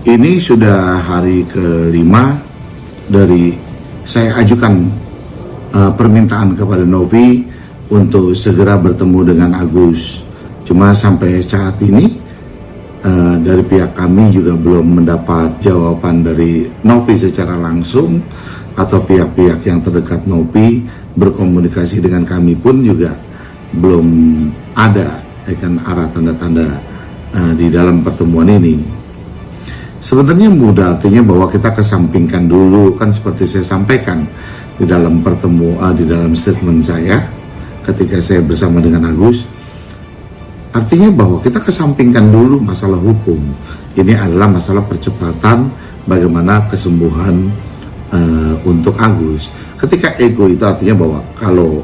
Ini sudah hari kelima dari saya ajukan permintaan kepada Novi untuk segera bertemu dengan Agus. Cuma sampai saat ini dari pihak kami juga belum mendapat jawaban dari Novi secara langsung, atau pihak-pihak yang terdekat Novi berkomunikasi dengan kami pun juga belum ada arah tanda-tanda di dalam pertemuan ini. Sebenarnya mudah, artinya bahwa kita kesampingkan dulu, kan seperti saya sampaikan di dalam di dalam statement saya ketika saya bersama dengan Agus. Artinya bahwa kita kesampingkan dulu masalah hukum. Ini adalah masalah percepatan bagaimana kesembuhan untuk Agus. Ketika ego itu artinya bahwa kalau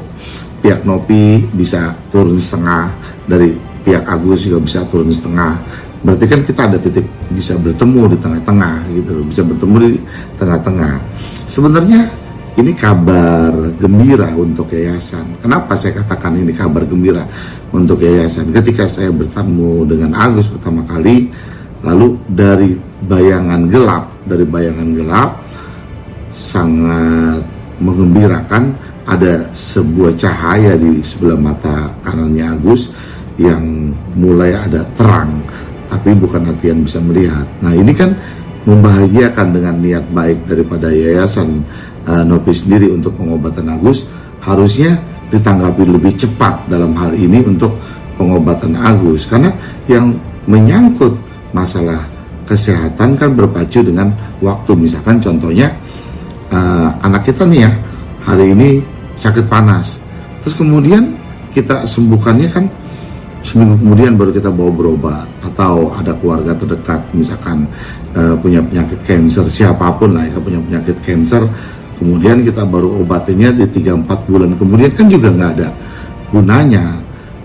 pihak Novi bisa turun setengah, dari pihak Agus juga bisa turun setengah, berarti kan kita ada titik bisa bertemu di tengah-tengah gitu, bisa bertemu di tengah-tengah. Sebenarnya ini kabar gembira untuk yayasan. Kenapa saya katakan ini kabar gembira untuk yayasan? Ketika saya bertemu dengan Agus pertama kali, lalu dari bayangan gelap sangat mengembirakan, ada sebuah cahaya di sebelah mata kanannya Agus yang mulai ada terang, tapi bukan artian bisa melihat. Nah, ini kan membahagiakan dengan niat baik daripada yayasan Novi sendiri untuk pengobatan Agus. Harusnya ditanggapi lebih cepat dalam hal ini untuk pengobatan Agus, karena yang menyangkut masalah kesehatan kan berpacu dengan waktu. Misalkan contohnya anak kita nih ya, hari ini sakit panas, terus kemudian kita sembuhkannya kan seminggu kemudian baru kita bawa berobat. Atau ada keluarga terdekat misalkan punya penyakit cancer, siapapun lah yang punya penyakit cancer, kemudian kita baru obatinya di 3-4 bulan kemudian, kan juga nggak ada gunanya,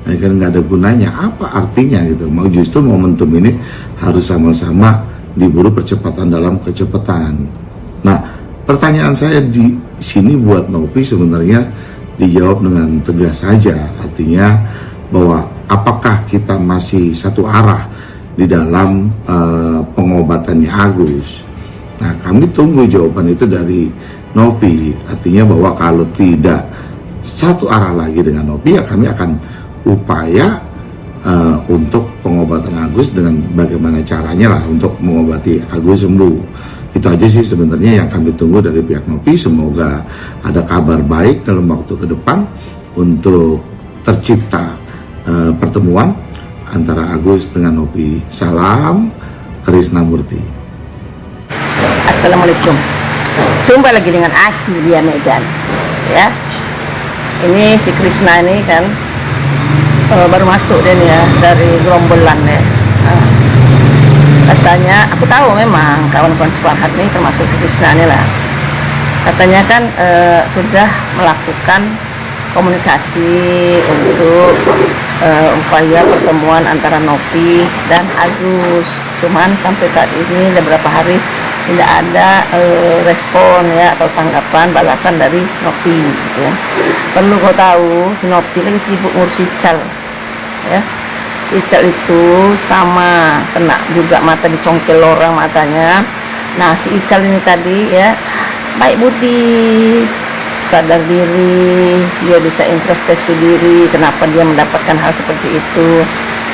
kan nggak ada gunanya. Apa artinya gitu? Justru momentum ini harus sama-sama diburu percepatan dalam kecepatan. Nah, pertanyaan saya di sini buat Novi sebenarnya dijawab dengan tegas saja, artinya bahwa apakah kita masih satu arah di dalam pengobatannya Agus. Nah, kami tunggu jawaban itu dari Novi. Artinya bahwa kalau tidak satu arah lagi dengan Novi, ya kami akan upaya untuk pengobatan Agus dengan bagaimana caranya lah untuk mengobati Agus sembuh. Itu aja sih sebenarnya yang kami tunggu dari pihak Novi. Semoga ada kabar baik dalam waktu ke depan untuk tercipta pertemuan antara Agus dengan Novi. Salam Krisnamurti. Assalamualaikum. Jumpa lagi dengan aku di Medan. Ya, ini si Krisna ini kan baru masuk dia nih ya, dari gerombolan ya. Katanya, aku tahu memang kawan-kawan sepakat nih termasuk si Krisna ini lah. Katanya kan sudah melakukan komunikasi untuk upaya pertemuan antara Novi dan Agus. Cuman sampai saat ini udah berapa hari tidak ada respon ya, atau tanggapan balasan dari Novi gitu ya. Perlu kau tahu, si Novi lagi sibuk ngurus Ical ya. Si Ical itu sama kena juga mata dicongkel orang matanya. Nah, si Ical ini tadi ya baik budi, sadar diri, dia bisa introspeksi diri kenapa dia mendapatkan hal seperti itu,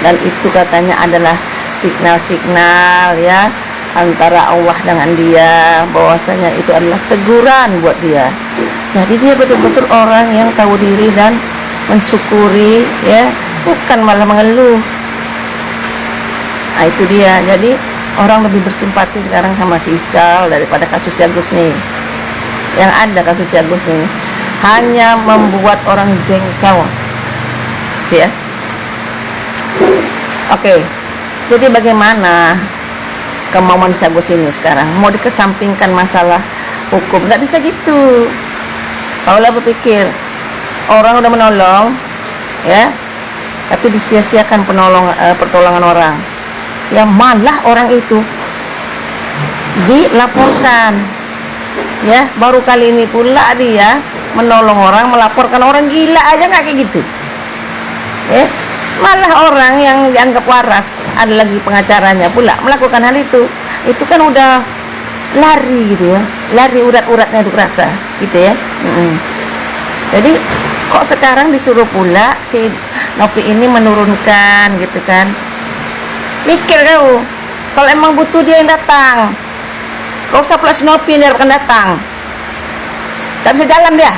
dan itu katanya adalah signal-signal ya antara Allah dengan dia, bahwasanya itu adalah teguran buat dia. Jadi dia betul-betul orang yang tahu diri dan mensyukuri ya, bukan malah mengeluh. Nah, itu dia. Jadi orang lebih bersimpati sekarang sama si Ical daripada kasus Agus nih. Yang ada kasus Agus nih hanya membuat orang jengkel gitu ya. Oke, jadi bagaimana kemauan si Agus ini sekarang? Mau dikesampingkan masalah hukum? Nggak bisa gitu. Kalau lah berpikir orang udah menolong ya, tapi disia-siakan pertolongan orang, yang malah orang itu dilaporkan ya. Baru kali ini pula dia menolong orang, melaporkan orang. Gila aja nggak kayak gitu ya. Malah orang yang dianggap waras, ada lagi pengacaranya pula melakukan hal itu. itu kan udah lari gitu ya, lari urat-uratnya itu kerasa gitu ya. Jadi kok sekarang disuruh pula si Nopi ini menurunkan gitu kan. Mikir kau, kalau emang butuh dia yang datang, kau usah pula si Nopi yang akan datang. Tak bisa jalan dia,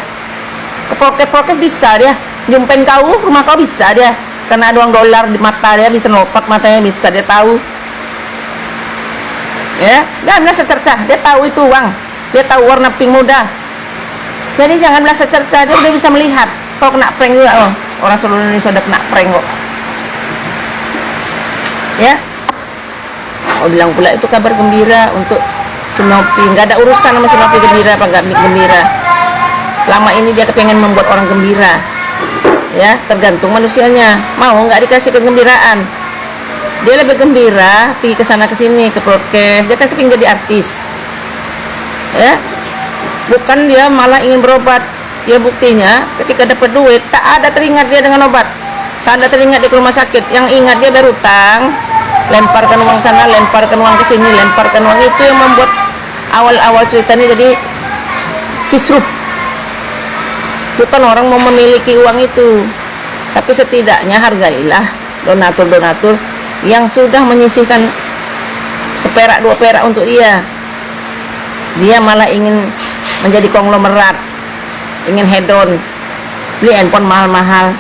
ke prokes bisa dia, jumpain kau, rumah kau bisa dia, karena ada uang dolar di mata dia, bisa notak matanya, bisa dia tahu. Ya, jangan bilang secercah, dia tahu itu uang, dia tahu warna pink muda. Jadi jangan bilang secercah, dia udah bisa melihat. Kau kena prank juga, oh, orang seluruh Indonesia udah kena prank kok. Ya, kau bilang pula itu kabar gembira untuk si Nopi, nggak ada urusan sama si Nopi gembira apa nggak gembira. Selama ini dia kepengen membuat orang gembira, ya tergantung manusianya, mau nggak dikasih kegembiraan. Dia lebih gembira pergi ke sana ke sini ke prokes, dia kan kepingin jadi artis, ya bukan dia malah ingin berobat. Ya buktinya ketika dapat duit tak ada teringat dia dengan obat, tak ada teringat dia ke rumah sakit, yang ingat dia berutang, lemparkan uang sana, lemparkan uang ke sini, lemparkan uang. Itu yang membuat awal-awal ceritanya jadi kisruh. Bukan orang mau memiliki uang itu, tapi setidaknya hargailah donatur-donatur yang sudah menyisihkan seperak dua perak untuk dia. Dia malah ingin menjadi konglomerat, ingin hedon, beli handphone mahal-mahal,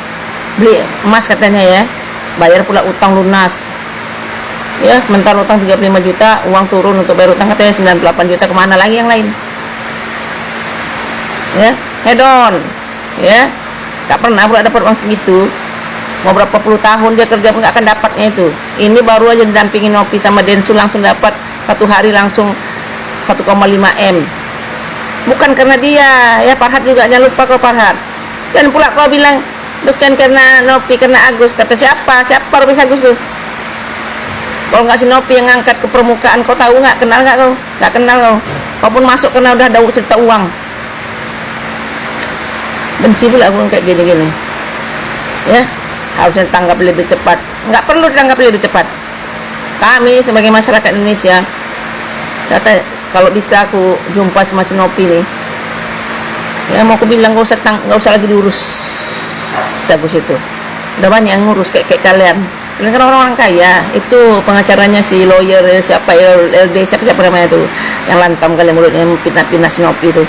beli emas katanya ya, bayar pula utang lunas. Ya, sementara utang 35 juta, uang turun untuk bayar utang katanya 98 juta, kemana lagi yang lain? Ya, hedon, ya, gak pernah pula dapat uang segitu. Mau berapa puluh tahun dia kerja pun gak akan dapatnya itu. Ini baru aja didampingin Nopi sama Densu, langsung dapat satu hari langsung 1,5 M. Bukan karena dia, ya Farhat juga, jangan lupa kau Farhat. Jangan pula kau bilang bukan karena Nopi, karena Agus. Kata siapa Robi Agus tuh? Kalau nggak si Nopi yang ngangkat ke permukaan, kau tahu nggak? Kenal nggak kau? Nggak kenal kau. Kau pun masuk karena udah ada cerita uang. Benci pula aku kayak gini-gini. Ya, harusnya tanggap lebih cepat. Nggak perlu ditanggapi lebih cepat. Kami sebagai masyarakat Indonesia, kata kalau bisa aku jumpa sama si Nopi nih, ya mau aku bilang nggak usah lagi diurus si Agus itu. Udah banyak yang ngurus kayak kalian. Kalian kan orang-orang kaya. Itu pengacaranya si lawyer siapa LD siapa namanya tuh, yang lantam kalian mulutnya pindah-pindah si Nopi itu.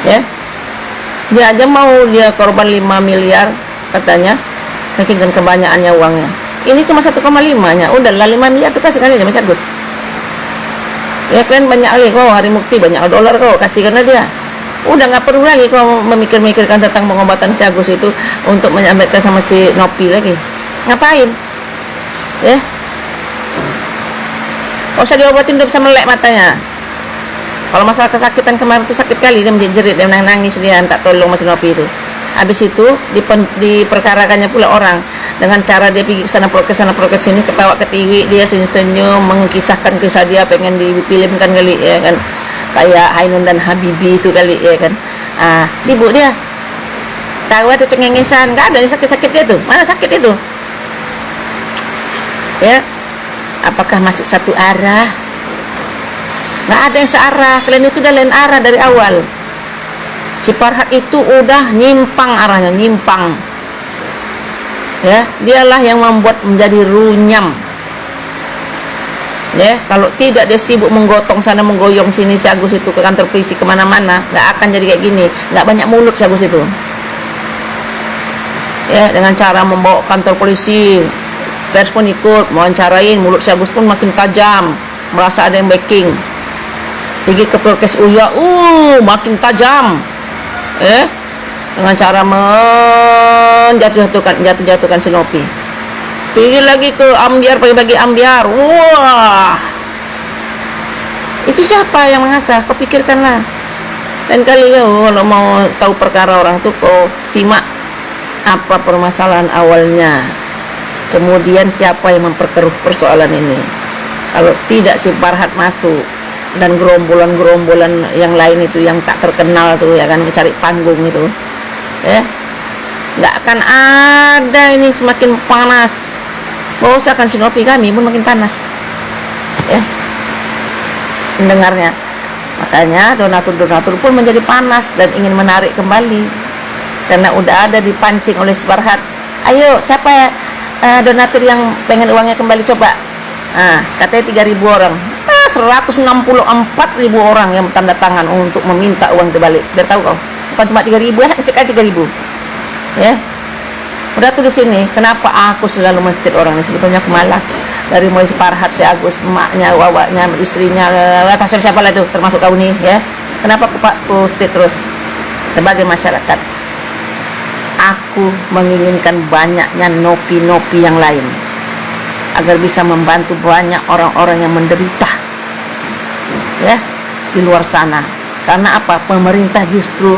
Ya, dia aja mau dia korban 5 miliar katanya, saking kan kebanyakannya uangnya. Ini cuma 1,5 nya, udahlah 5 miliar tuh kasihkan aja Mas Agus. Ya kalian banyak lagi kau hari mukti, banyak dolar kau kasihkan dia. Udah nggak perlu lagi kau memikir-mikirkan tentang pengobatan si Agus itu untuk menyambetkan sama si Nopi lagi. Ngapain? Ya, kalau usah diobatin udah bisa melek matanya. Kalau masalah kesakitan kemarin tuh sakit kali, dia menjerit, dia nangis, dia tak tolong mas Nopi itu. Habis itu diperkarakannya pula orang dengan cara dia pergi ke sana prokes sini, ketawa ketiwi, dia senyum-senyum mengkisahkan kisah dia pengen difilmkan kali ya kan, kayak Ainun dan Habibie itu kali ya kan. Sibuk dia, tahu ada cengengesan, nggak ada yang sakit dia tuh, mana sakit itu ya. Apakah masih satu arah? Nggak ada yang searah. Kalian itu udah lain arah dari awal. Si Farhat itu udah nyimpang arahnya, nyimpang. Ya, dialah yang membuat menjadi runyam. Ya, kalau tidak dia sibuk menggotong sana menggoyong sini si Agus itu ke kantor polisi kemana-mana, nggak akan jadi kayak gini. Nggak banyak mulut si Agus itu. Ya, dengan cara membawa kantor polisi, pers pun ikut mewawancarain, mulut si Agus pun makin tajam, merasa ada yang backing. Pergi ke prokes Uya, makin tajam. Dengan cara menjatuhkan si Nopi. Pergi lagi ke Ambiar, bagi Ambiar. Wah, itu siapa yang mengasah? Kau pikirkanlah. Dan kali kalau mau tahu perkara orang tuh, kau simak apa permasalahan awalnya, kemudian siapa yang memperkeruh persoalan ini. Kalau tidak si Farhat masuk dan gerombolan-gerombolan yang lain itu yang tak terkenal tuh ya kan, cari panggung itu, nggak akan ada. Ini semakin panas, mau usahakan si Nopi kami pun makin panas, mendengarnya. Makanya donatur-donatur pun menjadi panas dan ingin menarik kembali, karena udah ada dipancing oleh si Farhad. Ayo, siapa donatur yang pengen uangnya kembali, coba. Katanya 3.000 orang. 164.000 orang yang tanda tangan untuk meminta uang itu balik. Biar tahu kau, bukan cuma 3.000 ya, sekali 3.000. Ya. Udah tuh di sini. Kenapa aku selalu menstit orang ini? Sebetulnya aku malas. Dari mulai si Farhad, si Agus, emaknya, wawaknya, istrinya, siapa lah itu, termasuk kau nih, ya. Kenapa aku stit terus? Sebagai masyarakat, aku menginginkan banyaknya nopi-nopi yang lain agar bisa membantu banyak orang-orang yang menderita, ya, di luar sana. Karena apa? Pemerintah justru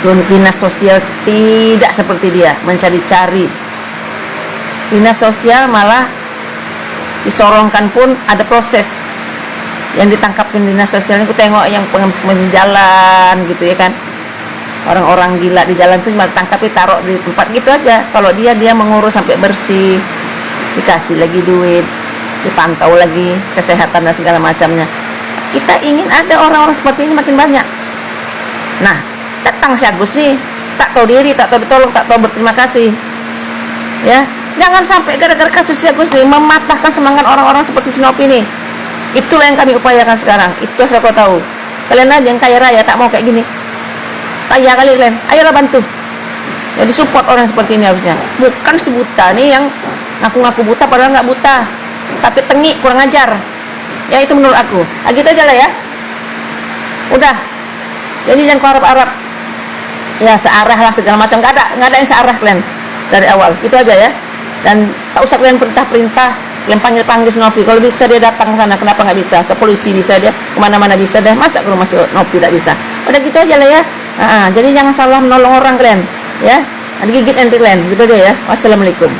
dinas sosial tidak seperti dia mencari-cari. Dinas sosial malah disorongkan pun ada proses. Yang ditangkapin dinas sosial ini, aku tengok yang pengemis di jalan gitu, ya kan. Orang-orang gila di jalan tuh cuma tangkapnya taruh di tempat gitu aja. Kalau dia mengurus sampai bersih, dikasih lagi duit, dipantau lagi kesehatan dan segala macamnya. Kita ingin ada orang-orang seperti ini makin banyak. Nah, datang si Agus nih, tak tahu diri, tak tahu ditolong, tak tahu berterima kasih, ya. Jangan sampai gara-gara kasus si Agus nih mematahkan semangat orang-orang seperti Sinopi nih. Itulah yang kami upayakan sekarang. Itu asal kau tahu. Kalian aja yang kaya raya tak mau kayak gini. Kaya kali kalian, ayolah bantu. Jadi support orang seperti ini harusnya. Bukan si buta nih yang ngaku-ngaku buta padahal nggak buta, tapi tengik, kurang ajar. Ya itu menurut aku. Gitu aja lah ya. Udah. Jadi jangan kau harap-harap ya searah lah segala macam. Nggak ada yang searah kalian dari awal. Itu aja ya. Dan tak usah kalian perintah-perintah, kalian panggil Sinopi. Kalau bisa dia datang ke sana, kenapa nggak bisa? Ke polisi bisa dia, kemana-mana bisa deh. Masa ke rumah Sinopi tak bisa? Udah gitu aja lah ya. Jadi jangan salah menolong orang kalian, ya. Digigit nanti kalian. Gitu aja ya. Wassalamualaikum.